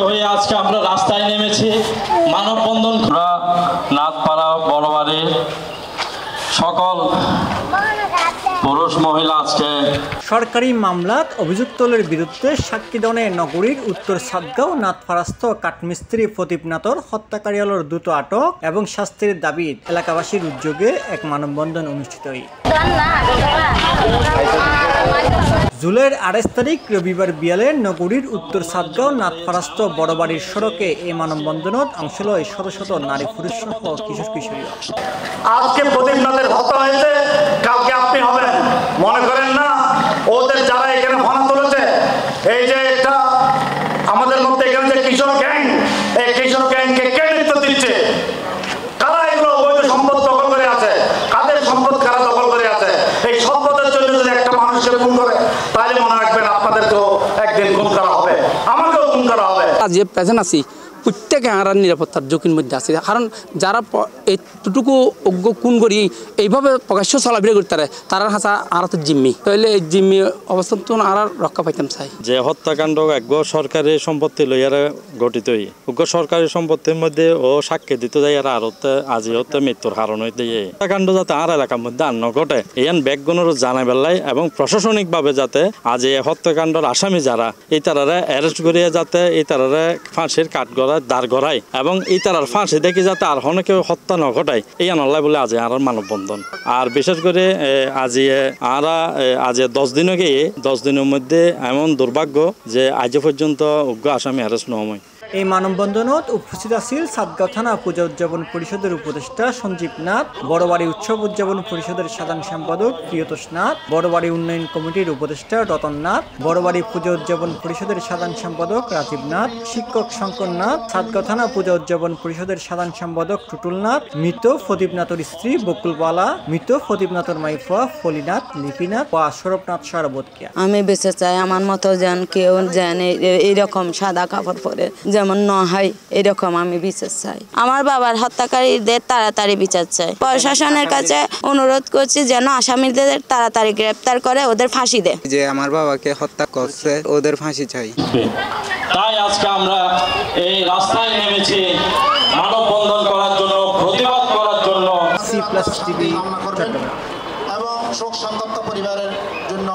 হয়ে আজকে আমরা রাস্তায় নেমেছি মানববন্ধন নাথপাড়া বড়বাড়ি সকল পুরুষ মহিলা আজকে সরকারি মামলাত অভিযুক্তদের বিরুদ্ধে সাক্ষী দনে নগরীর উত্তর সাতগাঁও নাথপাড়াস্থ কাঠমিস্ত্রি প্রদীপ নাথর হত্যাকারীর দ্রুত আটক এবং শাস্তির দাবিত এলাকাবাসীর উদ্যোগে এক মানববন্ধন অনুষ্ঠিত হয়। জুলাইয়ের 28 তারিখ রবিবার বিয়ালে নগরীর উত্তর সাতগাঁও নাথপাড়াস্থ বড়বাড়ির সড়কে এই মানববন্ধনত অংশ লয় শত শত নারী পুরুষ সহ কিশোর কিশোরী। আজকে প্রদীপ নাথের হত্যা হয়েছে, কালকে আপনি হবেন, মনে করেন না? ওদের যারা এখানে ভাঙা তুলেছে, এই যে এটা আমাদের মধ্যে এখানে যে কিশোর গ্যাং, এই কিশোর গ্যাংকে কে নেতৃত্ব দিচ্ছে? কারা এগুলো অবৈধ সম্পদ দখল করে আছে? কাদের সম্পদ কারা দখল করে আছে? এই সম্পদের জন্য যদি একটা মানুষকে খুন করে, তাহলে মনে রাখবেন আপনাদেরকেও একদিন খুন করা হবে, আমাকেও খুন করা হবে। যে প্রেজেন্ট আছি প্রত্যেকে আর নিরাপত্তার ঝুঁকির মধ্যে আছে, কারণ যারা এইটুকু অজ্ঞ খুন করি এইভাবে প্রকাশ্য চলাফেরা করতে পারে তারা হাসা আর তো জিম্মি, তাহলে এই জিম্মি অবস্থান তো আর রক্ষা পাইতাম চাই। যে হত্যাকাণ্ড একগো সরকারি সম্পত্তি লইয়ারা গঠিত হই, উগ্র সরকারি সম্পত্তির মধ্যে ও সাক্ষী দিতে যাই আর আজি হতে মৃত্যুর কারণ হইতে হত্যাকাণ্ড যাতে আর এলাকার মধ্যে আর নঘটে ইয়ান ব্যাগগুলোর জানাই বেলায় এবং প্রশাসনিকভাবে যাতে আজ এই হত্যাকাণ্ডের আসামি যারা এই তারারে অ্যারেস্ট করিয়া যাতে এই তারারে ফাঁসির কাঠ গড়ায় দাঁড় গড়ায় এবং এই তারার ফাঁসি দেখি যাতে আর কেউ হত্যা ন ঘটায় এই আনল্লাই বলে আজ আর মানববন্ধন। আর বিশেষ করে আজ 10 দিন গিয়ে 10 দিনের মধ্যে এমন দুর্ভাগ্য যে আজ পর্যন্ত উগ্র আসামি অ্যারেস্ট নয়। এই মানববন্ধনত উপস্থিত আছিল সাতগাঁও থানা পূজা উদযাপন পরিষদের উপদেষ্টা সঞ্জীব নাথ, বড়বাড়ি উৎসব উদযাপন পরিষদের সাধারণ সম্পাদক প্রিয়তোষ নাথ, বড়বাড়ি উন্নয়ন কমিটির উপদেষ্টা রতন নাথ, বড়বাড়ি পূজা উদযাপন পরিষদের সাধারণ সম্পাদক রাজীব নাথ, শিক্ষক শঙ্কর নাথ, সাতগাঁও থানা পূজা উদযাপন পরিষদের সাধারণ সম্পাদক টুটুল নাথ, মৃত প্রদীপ নাথর স্ত্রী বকুলবালা, মৃত প্রদীপ নাথর মাইফা ফলিনাথ, লিপিনাথ ও সৌরভনাথ সরবতকিয়া। আমি বেঁচে চাই আমার মতো যেন কেউ যেন এইরকম সাদা কাপড় পরে যেমন ন হয় এরকম আমি বিচার চাই। আমার বাবার হত্যাকারীদের তাড়াতাড়ি বিচার চাই। প্রশাসনের কাছে অনুরোধ করছি যেন আসামিদের তাড়াতাড়ি গ্রেপ্তার করে ওদের ফাঁসি দেয়। যে আমার বাবাকে হত্যা করছে ওদের ফাঁসি চাই। তাই আজকে আমরা এই রাস্তায় নেমেছি মানববন্ধন করার জন্য, প্রতিবাদ করার জন্য। C+ TV চট্টগ্রাম এবং শোক সন্তপ্ত পরিবারের জন্য